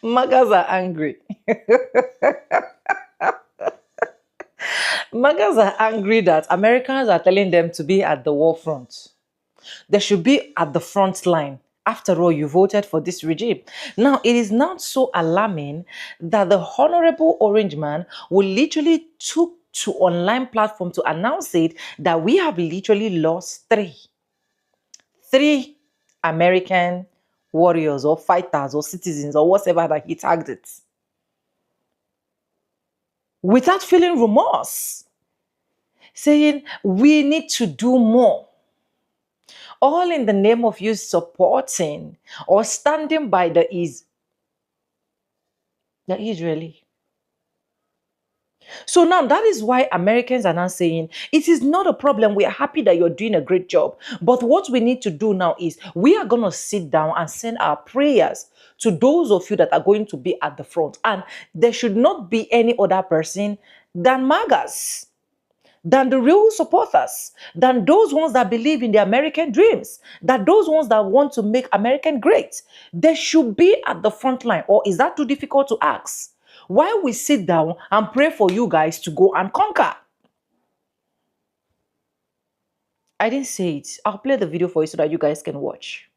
MAGAs are angry. MAGAs are angry that Americans are telling them to be at the war front. They should be at the front line. After all, you voted for this regime. Now, it is not so alarming that the Honorable Orange Man will literally took to online platform to announce it that we have literally lost three American warriors or fighters or citizens or whatever that he tagged it, without feeling remorse, saying we need to do more, all in the name of you supporting or standing by the Israeli. So now that is why Americans are now saying it is not a problem. We are happy that you're doing a great job. But what we need to do now is we are going to sit down and send our prayers to those of you that are going to be at the front. And there should not be any other person than MAGAs, than the real supporters, than those ones that believe in the American dreams, that those ones that want to make America great. They should be at the front line. Or is that too difficult to ask? Why we sit down and pray for you guys to go and conquer? I didn't say it. I'll play the video for you so that you guys can watch.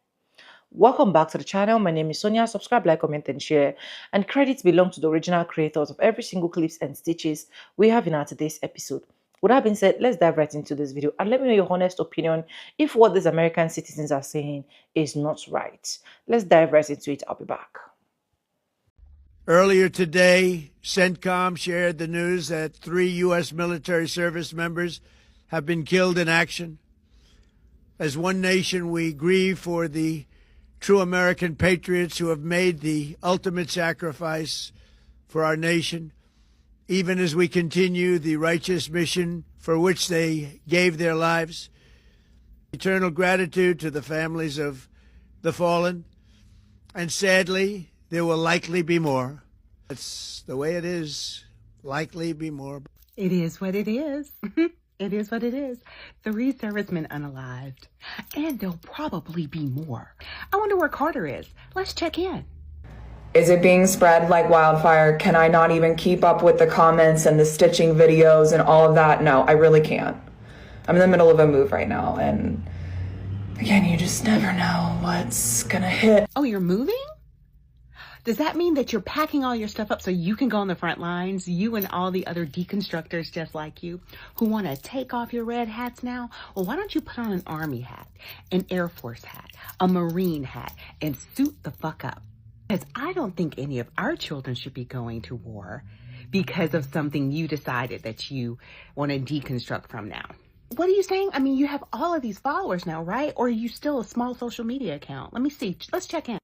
Welcome back to the channel. My name is Sonia. Subscribe, like, comment, and share. And credits belong to the original creators of every single clips and stitches we have in our today's episode. With that being said, let's dive right into this video and let me know your honest opinion if what these American citizens are saying is not right. Let's dive right into it. I'll be back. Earlier today, CENTCOM shared the news that 3 U.S. military service members have been killed in action. As one nation, we grieve for the true American patriots who have made the ultimate sacrifice for our nation, even as we continue the righteous mission for which they gave their lives. Eternal gratitude to the families of the fallen, and sadly, there will likely be more. That's the way it is. Likely be more. It is what it is. It is what it is. 3 servicemen unalived. And there'll probably be more. I wonder where Carter is. Let's check in. Is it being spread like wildfire? Can I not even keep up with the comments and the stitching videos and all of that? No, I really can't. I'm in the middle of a move right now, and again, you just never know what's gonna hit. Oh, you're moving? Does that mean that you're packing all your stuff up so you can go on the front lines? You and all the other deconstructors just like you who want to take off your red hats now? Well, why don't you put on an Army hat, an Air Force hat, a Marine hat, and suit the fuck up? Because I don't think any of our children should be going to war because of something you decided that you want to deconstruct from now. What are you saying? I mean, you have all of these followers now, right? Or are you still a small social media account? Let me see. Let's check in.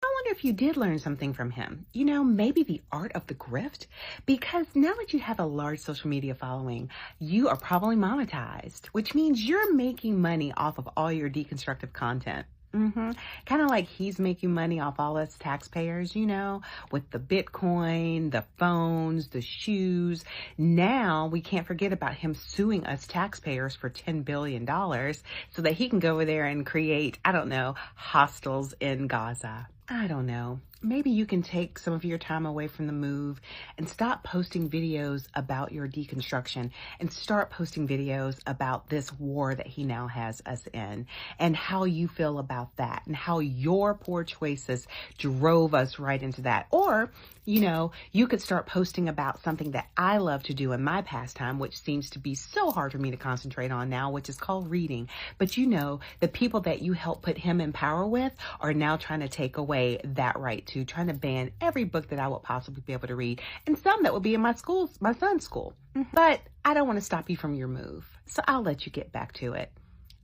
I wonder if you did learn something from him. You know, maybe the art of the grift. Because now that you have a large social media following, you are probably monetized, which means you're making money off of all your deconstructive content. Kind of like he's making money off all us taxpayers, you know, with the Bitcoin, the phones, the shoes. Now we can't forget about him suing us taxpayers for $10 billion so that he can go over there and create, I don't know, hostels in Gaza. I don't know. Maybe you can take some of your time away from the move and stop posting videos about your deconstruction and start posting videos about this war that he now has us in and how you feel about that and how your poor choices drove us right into that. Or, you know, you could start posting about something that I love to do in my pastime, which seems to be so hard for me to concentrate on now, which is called reading. But you know, the people that you helped put him in power with are now trying to take away that right to trying to ban every book that I would possibly be able to read, and some that would be in my son's school. But I don't want to stop you from your move, so I'll let you get back to it.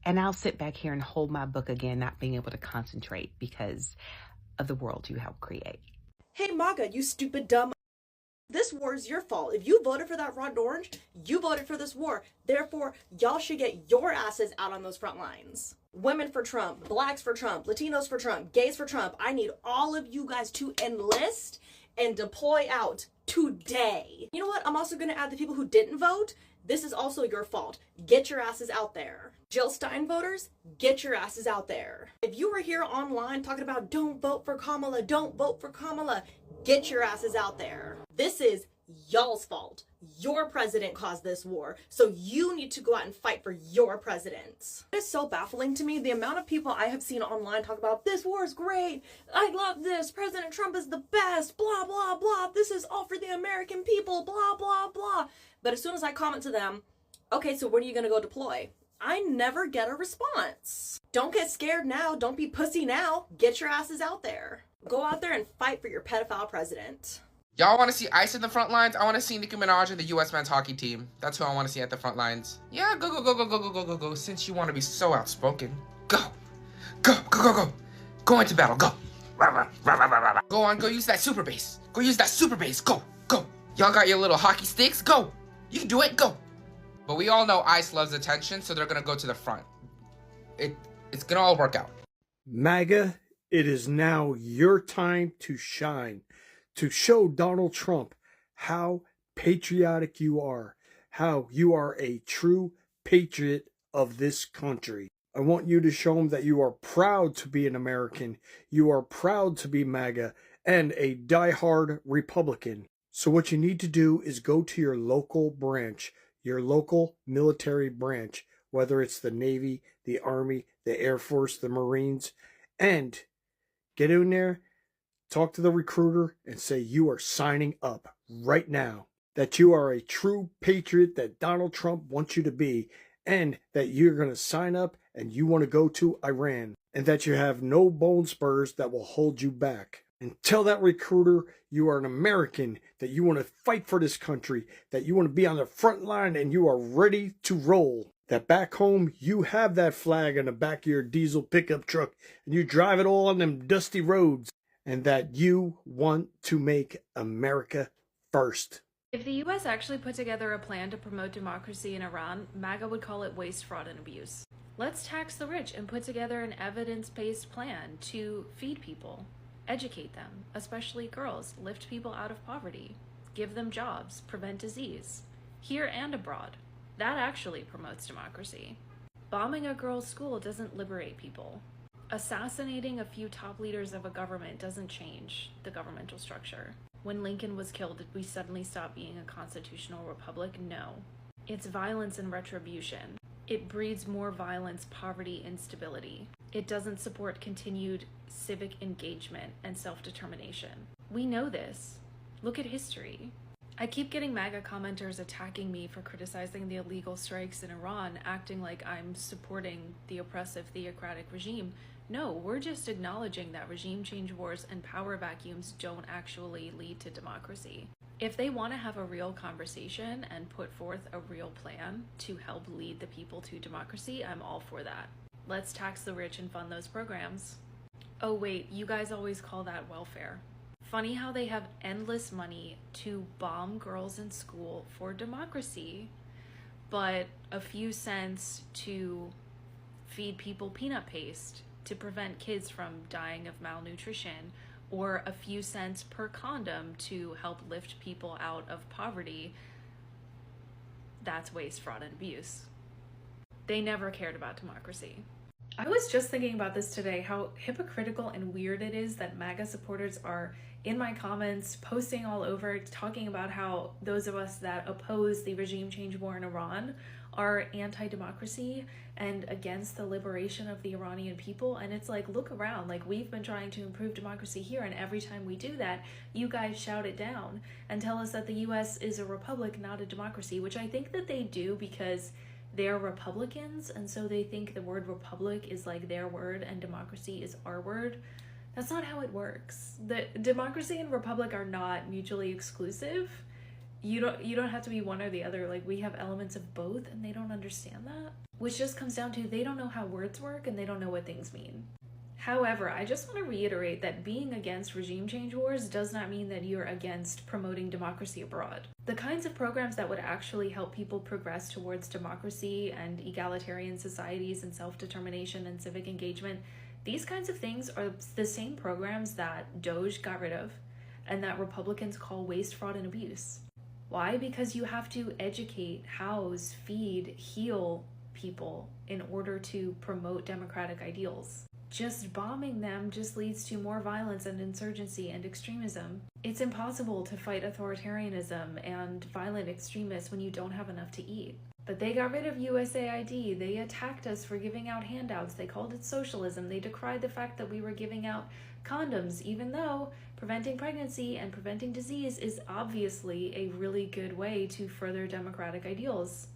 And I'll sit back here and hold my book again, not being able to concentrate because of the world you helped create. Hey MAGA, you stupid dumb. This war is your fault. If you voted for that Rod Orange, you voted for this war. Therefore, y'all should get your asses out on those front lines. Women for Trump, blacks for Trump, Latinos for Trump, gays for Trump. I need all of you guys to enlist and deploy out today. You know what? I'm also going to add the people who didn't vote. This is also your fault. Get your asses out there. Jill Stein voters, get your asses out there. If you were here online talking about don't vote for Kamala, don't vote for Kamala, get your asses out there. This is y'all's fault. Your president caused this war, so you need to go out and fight for your president. It is so baffling to me, the amount of people I have seen online talk about this war is great, I love this, President Trump is the best, blah, blah, blah, this is all for the American people, blah, blah, blah. But as soon as I comment to them, okay, so when are you gonna go deploy? I never get a response. Don't get scared now, don't be pussy now, get your asses out there. Go out there and fight for your pedophile president. Y'all want to see ICE in the front lines? I want to see Nicki Minaj and the U.S. men's hockey team. That's who I want to see at the front lines. Yeah, go, go, go, go, go, go, go, go, go. Since you want to be so outspoken, go. Go, go, go, go. Go into battle, go. Go on, go use that super base. Go use that super base, go, go. Y'all got your little hockey sticks? Go. You can do it, go. But we all know ICE loves attention, so they're going to go to the front. It's going to all work out. MAGA, it is now your time to shine. To show Donald Trump how patriotic you are, how you are a true patriot of this country. I want you to show him that you are proud to be an American, you are proud to be MAGA, and a diehard Republican. So what you need to do is go to your local branch, your local military branch, whether it's the Navy, the Army, the Air Force, the Marines, and get in there. Talk to the recruiter and say you are signing up right now, that you are a true patriot that Donald Trump wants you to be, and that you're going to sign up and you want to go to Iran, and that you have no bone spurs that will hold you back. And tell that recruiter you are an American, that you want to fight for this country, that you want to be on the front line and you are ready to roll. That back home, you have that flag on the back of your diesel pickup truck and you drive it all on them dusty roads. And that you want to make America first. If the US actually put together a plan to promote democracy in Iran, MAGA would call it waste, fraud, and abuse. Let's tax the rich and put together an evidence-based plan to feed people, educate them, especially girls, lift people out of poverty, give them jobs, prevent disease, here and abroad. That actually promotes democracy. Bombing a girl's school doesn't liberate people. Assassinating a few top leaders of a government doesn't change the governmental structure. When Lincoln was killed, did we suddenly stop being a constitutional republic? No. It's violence and retribution. It breeds more violence, poverty, instability. It doesn't support continued civic engagement and self-determination. We know this. Look at history. I keep getting MAGA commenters attacking me for criticizing the illegal strikes in Iran, acting like I'm supporting the oppressive theocratic regime. No, we're just acknowledging that regime change wars and power vacuums don't actually lead to democracy. If they want to have a real conversation and put forth a real plan to help lead the people to democracy, I'm all for that. Let's tax the rich and fund those programs. Oh wait, you guys always call that welfare. Funny how they have endless money to bomb girls in school for democracy, but a few cents to feed people peanut paste to prevent kids from dying of malnutrition, or a few cents per condom to help lift people out of poverty. That's waste, fraud, and abuse. They never cared about democracy. I was just thinking about this today, how hypocritical and weird it is that MAGA supporters are in my comments, posting all over, talking about how those of us that oppose the regime change war in Iran are anti-democracy and against the liberation of the Iranian people. And it's like, look around, like we've been trying to improve democracy here, and every time we do that, you guys shout it down and tell us that the US is a republic, not a democracy, which I think that they do because they're Republicans, and so they think the word republic is like their word and democracy is our word. That's not how it works. The democracy and republic are not mutually exclusive. You don't have to be one or the other. Like, we have elements of both, and they don't understand that, which just comes down to they don't know how words work and they don't know what things mean. However, I just want to reiterate that being against regime change wars does not mean that you're against promoting democracy abroad. The kinds of programs that would actually help people progress towards democracy and egalitarian societies and self-determination and civic engagement, these kinds of things are the same programs that Doge got rid of and that Republicans call waste, fraud, and abuse. Why? Because you have to educate, house, feed, heal people in order to promote democratic ideals. Just bombing them just leads to more violence and insurgency and extremism. It's impossible to fight authoritarianism and violent extremists when you don't have enough to eat. But they got rid of USAID. They attacked us for giving out handouts. They called it socialism. They decried the fact that we were giving out condoms, even though preventing pregnancy and preventing disease is obviously a really good way to further democratic ideals.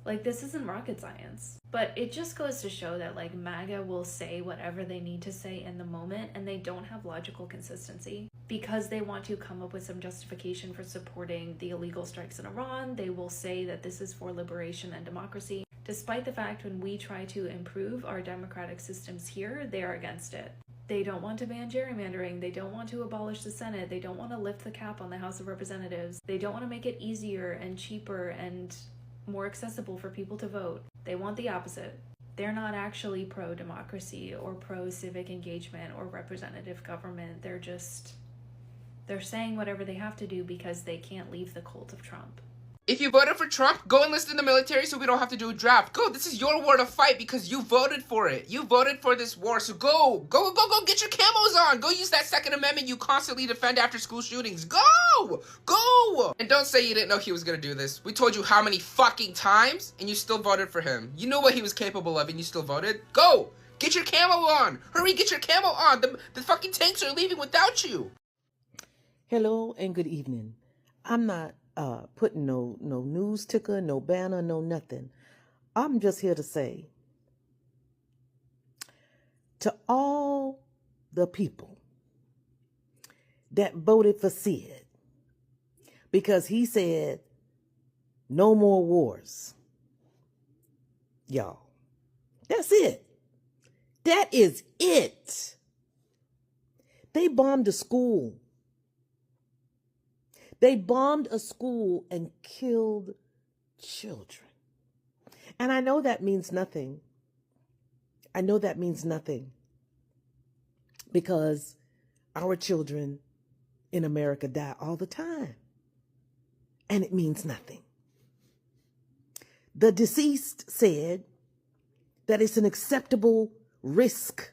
Like, this isn't rocket science. But it just goes to show that, like, MAGA will say whatever they need to say in the moment, and they don't have logical consistency. Because they want to come up with some justification for supporting the illegal strikes in Iran, they will say that this is for liberation and democracy, despite the fact when we try to improve our democratic systems here, they are against it. They don't want to ban gerrymandering, they don't want to abolish the Senate, they don't want to lift the cap on the House of Representatives, they don't want to make it easier and cheaper and more accessible for people to vote. They want the opposite. They're not actually pro-democracy or pro-civic engagement or representative government. They're saying whatever they have to do because they can't leave the cult of Trump. If you voted for Trump, go enlist in the military so we don't have to do a draft. Go, this is your war to fight because you voted for it. You voted for this war, so go, get your camos on. Go use that Second Amendment you constantly defend after school shootings. Go! And don't say you didn't know he was gonna do this. We told you how many fucking times, and you still voted for him. You knew what he was capable of, and you still voted. Go! Get your camo on! Hurry, get your camo on! The fucking tanks are leaving without you! Hello and good evening. I'm not putting no news ticker, no banner, no nothing. I'm just here to say to all the people that voted for Sid, because he said no more wars. Y'all, that's it. That is it. They bombed a school. They bombed a school and killed children. And I know that means nothing. I know that means nothing. Because our children in America die all the time. And it means nothing. The deceased said that it's an acceptable risk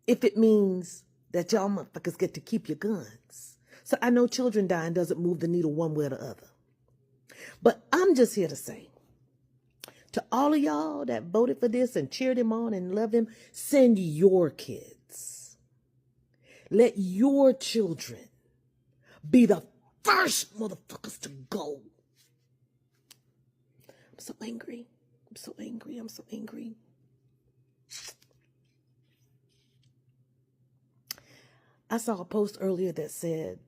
if it means that y'all motherfuckers get to keep your guns. So I know children dying doesn't move the needle one way or the other. But I'm just here to say, to all of y'all that voted for this and cheered him on and loved him, send your kids. Let your children be the first motherfuckers to go. I'm so angry. I'm so angry. I'm so angry. I saw a post earlier that said,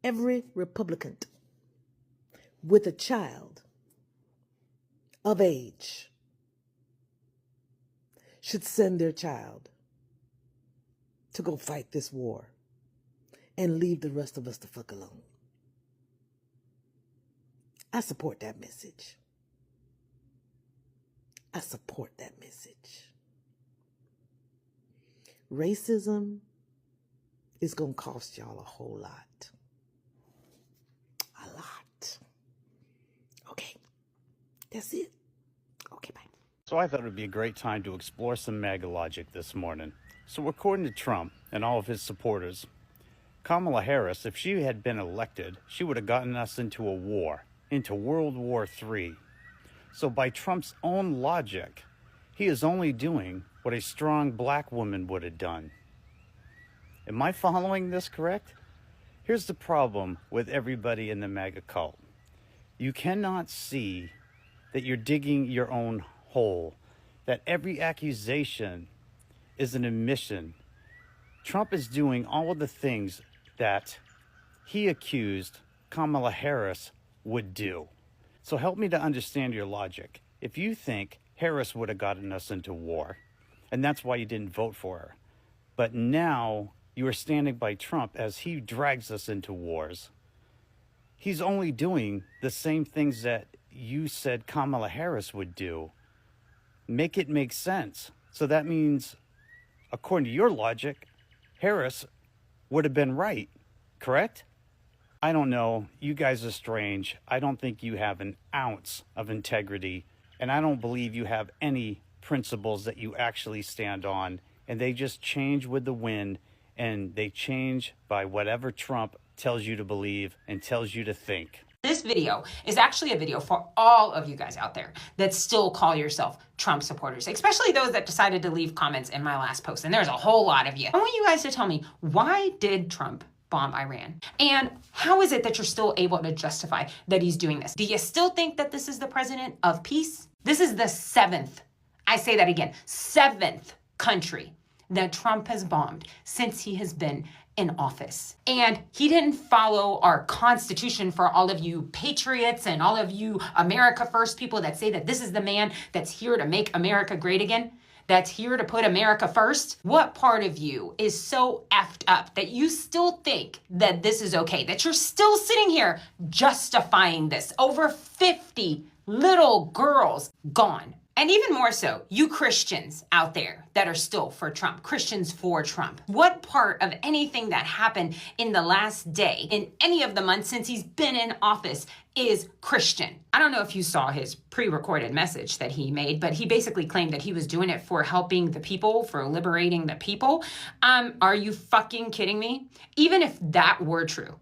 every Republican with a child of age should send their child to go fight this war and leave the rest of us the fuck alone. I support that message. I support that message. Racism is going to cost y'all a whole lot. A lot. Okay. That's it. Okay, bye. So I thought it would be a great time to explore some MAGA logic this morning. So according to Trump and all of his supporters, Kamala Harris, if she had been elected, she would have gotten us into a war, into World War III. So by Trump's own logic, he is only doing what a strong black woman would have done. Am I following this correct? Here's the problem with everybody in the MAGA cult. You cannot see that you're digging your own hole, that every accusation is an admission. Trump is doing all of the things that he accused Kamala Harris would do. So help me to understand your logic. If you think Harris would have gotten us into war, and that's why you didn't vote for her, but now you are standing by Trump as he drags us into wars, he's only doing the same things that you said Kamala Harris would do. Make it make sense. So that means, according to your logic, Harris would have been right, correct? I don't know. You guys are strange. I don't think you have an ounce of integrity And I don't believe you have any principles that you actually stand on. And they just change with the wind, and they change by whatever Trump tells you to believe and tells you to think. This video is actually a video for all of you guys out there that still call yourself Trump supporters, especially those that decided to leave comments in my last post. And there's a whole lot of you. I want you guys to tell me, why did Trump bomb Iran? And how is it that you're still able to justify that he's doing this? Do you still think that this is the president of peace? This is the seventh, I say that again, seventh country that Trump has bombed since he has been in office. And he didn't follow our Constitution, for all of you patriots and all of you America First people that say that this is the man that's here to make America great again, that's here to put America first. What part of you is so effed up that you still think that this is okay, that you're still sitting here justifying this? Over 50 little girls gone. And even more so, you Christians out there that are still for Trump, Christians for Trump. What part of anything that happened in the last day, in any of the months since he's been in office, is Christian? I don't know if you saw his pre-recorded message that he made, but he basically claimed that he was doing it for helping the people, for liberating the people. Are you fucking kidding me? Even if that were true,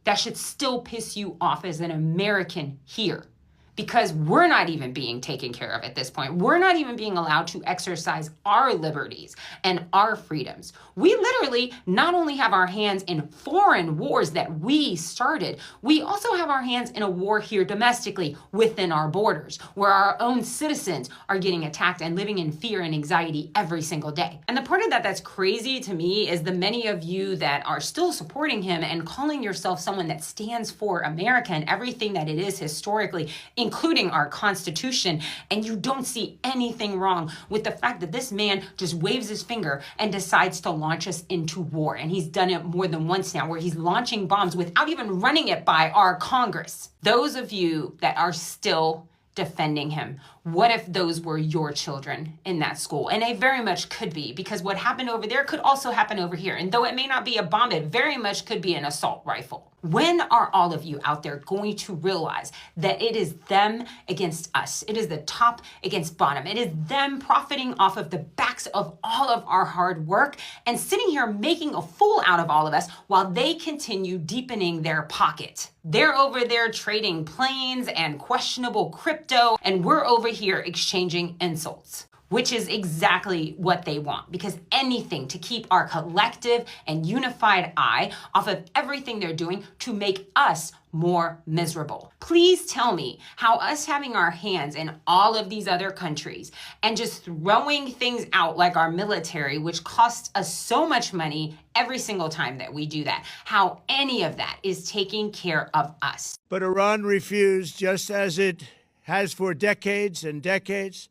that should still piss you off as an American here. Because we're not even being taken care of at this point. We're not even being allowed to exercise our liberties and our freedoms. We literally not only have our hands in foreign wars that we started, we also have our hands in a war here domestically within our borders, where our own citizens are getting attacked and living in fear and anxiety every single day. And the part of that that's crazy to me is the many of you that are still supporting him and calling yourself someone that stands for America and everything that it is historically, including our Constitution, and you don't see anything wrong with the fact that this man just waves his finger and decides to launch us into war. And he's done it more than once now, where he's launching bombs without even running it by our Congress. Those of you that are still defending him, what if those were your children in that school? And they very much could be, because what happened over there could also happen over here. And though it may not be a bomb, it very much could be an assault rifle. When are all of you out there going to realize that it is them against us? It is the top against bottom. It is them profiting off of the backs of all of our hard work and sitting here making a fool out of all of us while they continue deepening their pocket. They're over there trading planes and questionable crypto, and we're over here exchanging insults, which is exactly what they want, because anything to keep our collective and unified eye off of everything they're doing to make us more miserable. Please tell me how us having our hands in all of these other countries and just throwing things out like our military, which costs us so much money every single time that we do that, how any of that is taking care of us. But Iran refused, just as it has for decades and decades.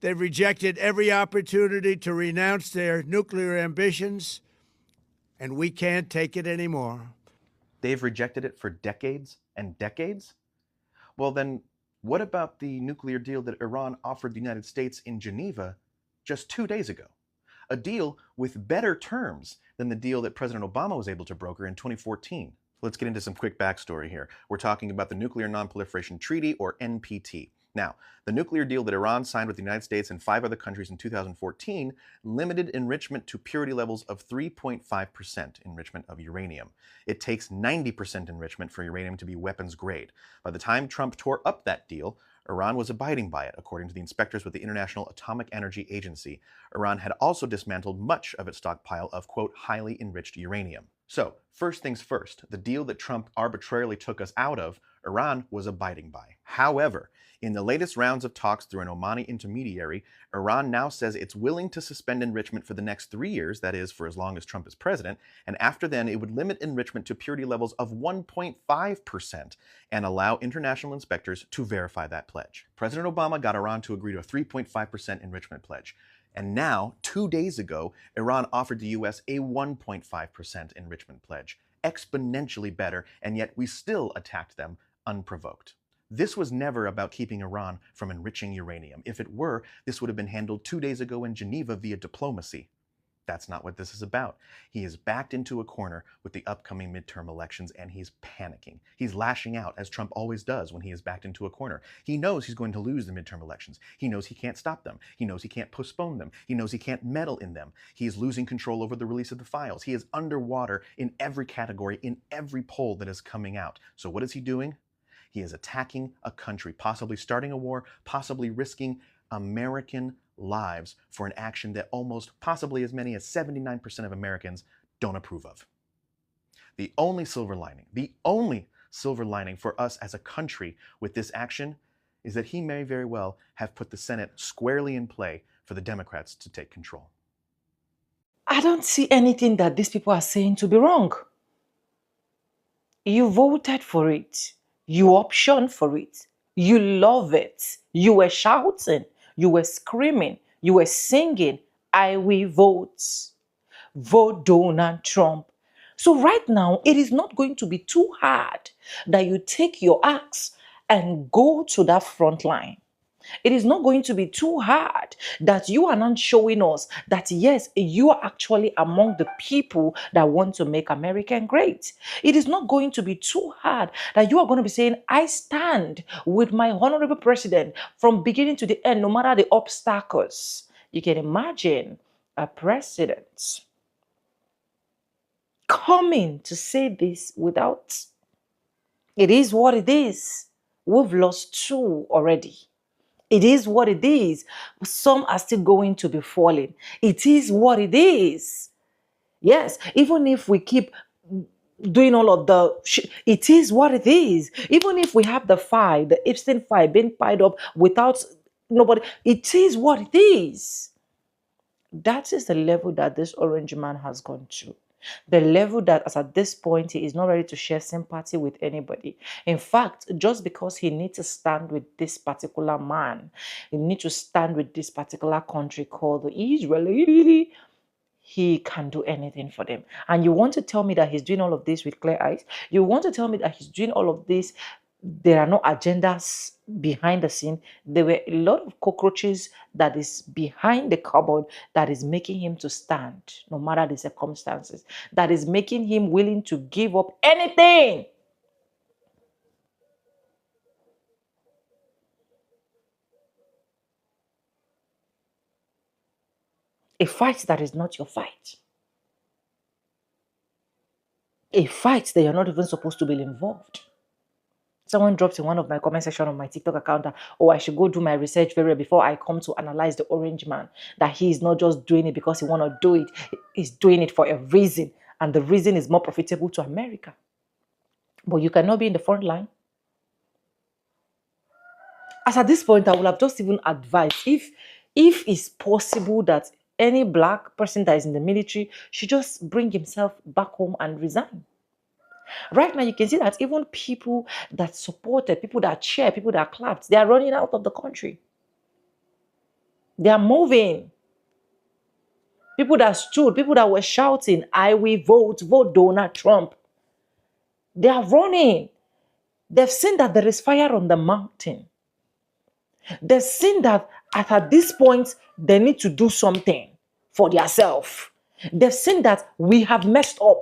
They've rejected every opportunity to renounce their nuclear ambitions, and we can't take it anymore. They've rejected it for decades and decades? Well, then what about the nuclear deal that Iran offered the United States in Geneva just 2 days ago? A deal with better terms than the deal that President Obama was able to broker in 2014. Let's get into some quick backstory here. We're talking about the Nuclear Non-Proliferation Treaty, or NPT. Now, the nuclear deal that Iran signed with the United States and 5 other countries in 2014 limited enrichment to purity levels of 3.5% enrichment of uranium. It takes 90% enrichment for uranium to be weapons grade. By the time Trump tore up that deal, Iran was abiding by it, according to the inspectors with the International Atomic Energy Agency. Iran had also dismantled much of its stockpile of, quote, highly enriched uranium. So, first things first, the deal that Trump arbitrarily took us out of, Iran was abiding by. However, in the latest rounds of talks through an Omani intermediary, Iran now says it's willing to suspend enrichment for the next 3 years, that is, for as long as Trump is president, and after then it would limit enrichment to purity levels of 1.5% and allow international inspectors to verify that pledge. President Obama got Iran to agree to a 3.5% enrichment pledge. And now, 2 days ago, Iran offered the US a 1.5% enrichment pledge, exponentially better, and yet we still attacked them unprovoked. This was never about keeping Iran from enriching uranium. If it were, this would have been handled 2 days ago in Geneva via diplomacy. That's not what this is about. He is backed into a corner with the upcoming midterm elections and he's panicking. He's lashing out, as Trump always does when he is backed into a corner. He knows he's going to lose the midterm elections. He knows he can't stop them. He knows he can't postpone them. He knows he can't meddle in them. He is losing control over the release of the files. He is underwater in every category, in every poll that is coming out. So what is he doing? He is attacking a country, possibly starting a war, possibly risking American lives for an action that almost possibly as many as 79% of Americans don't approve of. The only silver lining for us as a country with this action is that he may very well have put the Senate squarely in play for the Democrats to take control. I don't see anything that these people are saying to be wrong. You voted for it. You optioned for it. You love it. You were shouting. You were screaming. You were singing, I will vote. Vote Donald Trump. So right now, it is not going to be too hard that you take your axe and go to that front line. It is not going to be too hard that you are not showing us that, yes, you are actually among the people that want to make America great. It is not going to be too hard that you are going to be saying, I stand with my honorable president from beginning to the end, no matter the obstacles. You can imagine a president coming to say this without, it is what it is. We've lost 2 already. It is what it is. Some are still going to be falling. It is what it is. Yes, even if we keep doing all of it is what it is. Even if we have the Epstein file being piled up without nobody, it is what it is. That is the level that this orange man has gone to. The level that, as at this point, he is not ready to share sympathy with anybody. In fact, just because he needs to stand with this particular man, he needs to stand with this particular country called Israel, he can do anything for them. And you want to tell me that he's doing all of this with clear eyes? You want to tell me that he's doing all of this, there are no agendas behind the scene? There were a lot of cockroaches that is behind the cupboard that is making him to stand, no matter the circumstances, that is making him willing to give up anything. A fight that is not your fight. A fight that you're not even supposed to be involved. Someone dropped in one of my comment section on my TikTok account that, oh, I should go do my research very well before I come to analyze the orange man. That he is not just doing it because he want to do it. He's doing it for a reason. And the reason is more profitable to America. But you cannot be in the front line. As at this point, I would have just even advised, if it's possible that any black person that is in the military should just bring himself back home and resign. Right now, you can see that even people that supported, people that cheered, people that clapped, they are running out of the country. They are moving. People that stood, people that were shouting, I will vote, vote Donald Trump. They are running. They've seen that there is fire on the mountain. They've seen that at this point, they need to do something for themselves. They've seen that we have messed up.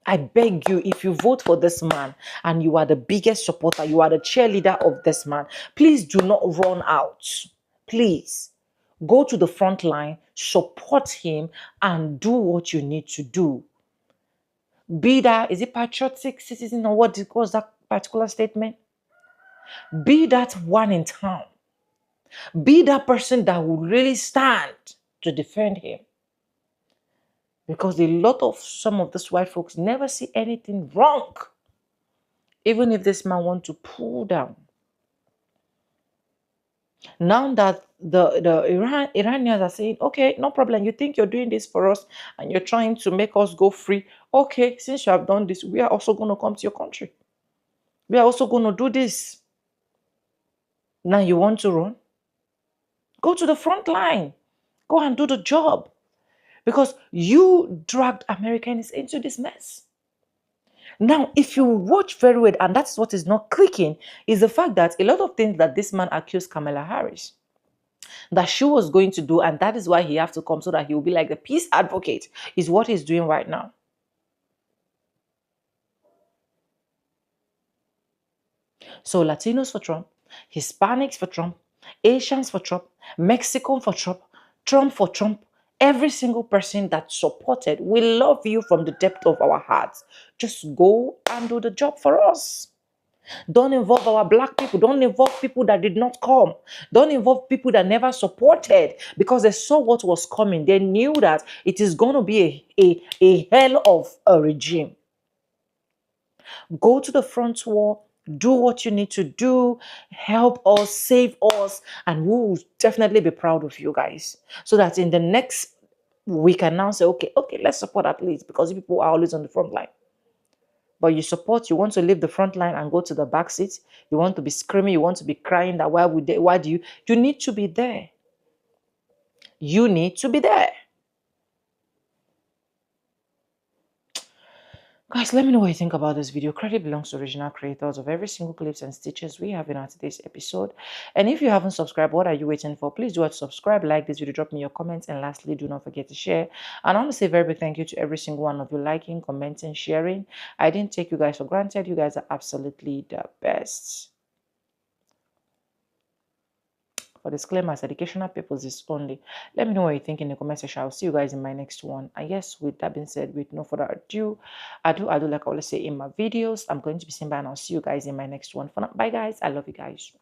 I beg you, if you vote for this man and you are the biggest supporter, you are the cheerleader of this man, please do not run out. Please go to the front line, support him, and do what you need to do. Be that, is it patriotic citizen or what was that particular statement? Be that one in town. Be that person that will really stand to defend him. Because some of these white folks never see anything wrong. Even if this man wants to pull down. Now that the Iranians are saying, okay, no problem, you think you're doing this for us and you're trying to make us go free. Okay, since you have done this, we are also going to come to your country. We are also going to do this. Now you want to run? Go to the front line. Go and do the job. Because you dragged Americans into this mess. Now, if you watch very well, and that's what is not clicking, is the fact that a lot of things that this man accused Kamala Harris. that she was going to do, and that is why he have to come, so that he will be like the peace advocate, is what he's doing right now. So Latinos for Trump, Hispanics for Trump, Asians for Trump, Mexican for Trump, Trump for Trump. Every single person that supported, we love you from the depth of our hearts. Just go and do the job for us. Don't involve our black people. Don't involve people that did not come. Don't involve people that never supported, because they saw what was coming. They knew that it is going to be a hell of a regime. Go to the front wall. Do what you need to do. Help us, save us, and we will definitely be proud of you guys. So that in the next, we can now say, okay, let's support at least, because people are always on the front line. But you want to leave the front line and go to the back seat. You want to be screaming, you want to be crying that why do you need to be there. You need to be there. Guys, let me know what you think about this video. Credit belongs to original creators of every single clips and stitches we have in our today's episode. And if you haven't subscribed, what are you waiting for? Please do subscribe, like this video, drop me your comments, and lastly, do not forget to share. And I want to say a very big thank you to every single one of you liking, commenting, sharing. I didn't take you guys for granted. You guys are absolutely the best. For disclaimers, educational purposes only. Let me know what you think in the comment section. I'll see you guys in my next one. And yes, with that being said, with no further ado, I do like I always say in my videos, I'm going to be saying bye, and I'll see you guys in my next one. For now, bye guys. I love you guys.